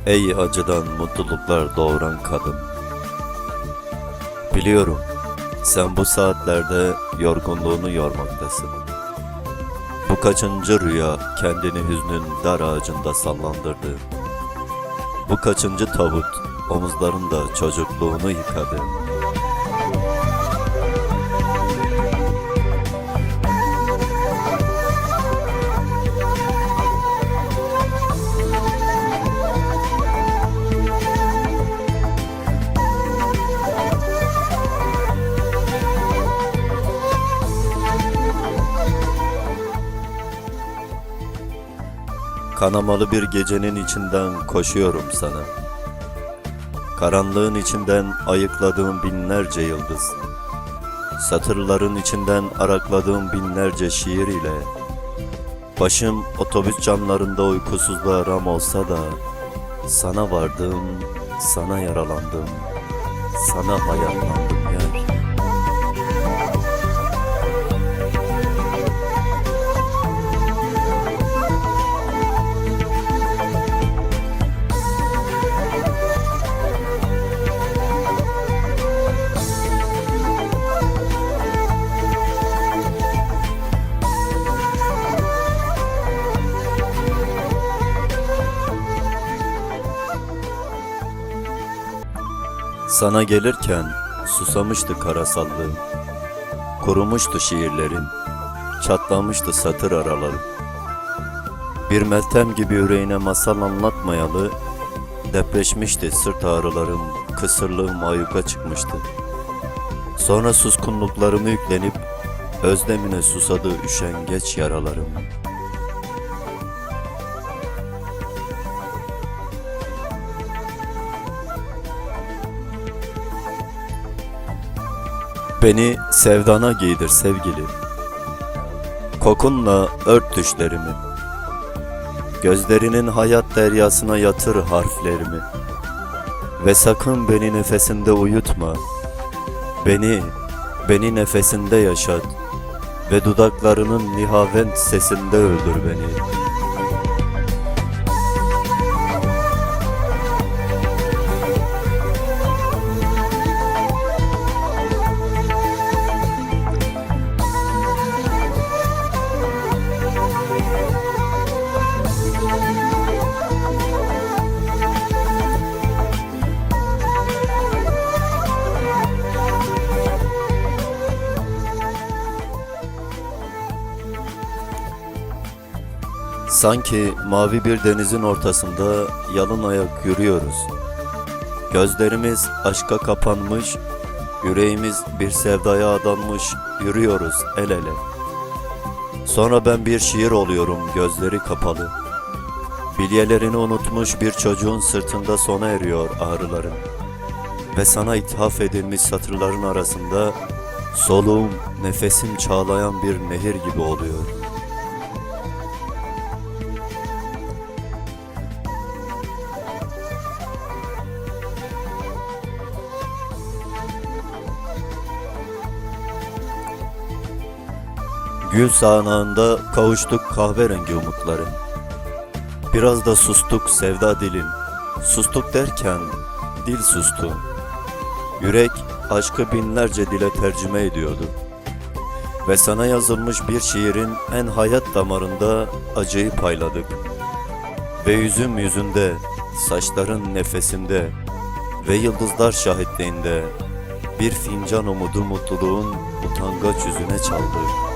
Ey acıdan mutluluklar doğuran kadın. Biliyorum, sen bu saatlerde yorgunluğunu yormaktasın. Bu kaçıncı rüya kendini hüznün dar ağacında sallandırdı. Bu kaçıncı tabut omuzlarında çocukluğunu yıkadı. Kanamalı bir gecenin içinden koşuyorum sana. Karanlığın içinden ayıkladığım binlerce yıldız. Satırların içinden arakladığım binlerce şiir ile başım otobüs camlarında uykusuzluğa ram olsa da sana vardım, sana yaralandım, sana hayatlandım yer. Sana gelirken susamıştı karasallığım, kurumuştu şiirlerim, çatlamıştı satır aralarım. Bir meltem gibi yüreğine masal anlatmayalı, depreşmişti sırt ağrılarım, kısırlığım ayyuka çıkmıştı. Sonra suskunluklarımı yüklenip, özlemine susadı üşengeç yaralarım. Beni sevdana giydir sevgili, kokunla ört düşlerimi, gözlerinin hayat deryasına yatır harflerimi ve sakın beni nefesinde uyutma, beni nefesinde yaşat ve dudaklarının nihavent sesinde öldür beni. Sanki mavi bir denizin ortasında yalın ayak yürüyoruz. Gözlerimiz aşka kapanmış, yüreğimiz bir sevdaya adanmış, yürüyoruz el ele. Sonra ben bir şiir oluyorum gözleri kapalı. Bilyelerini unutmuş bir çocuğun sırtında sona eriyor ağrılarım. Ve sana ithaf edilmiş satırların arasında soluğum, nefesim çağlayan bir nehir gibi oluyor. Gül sağanağında kavuştuk kahverengi umutları. Biraz da sustuk sevda dilim. Sustuk derken dil sustu. Yürek aşkı binlerce dile tercüme ediyordu. Ve sana yazılmış bir şiirin en hayat damarında acıyı payladık. Ve yüzüm yüzünde, saçların nefesinde ve yıldızlar şahitliğinde bir fincan umudu mutluluğun utangaç yüzüne çaldık.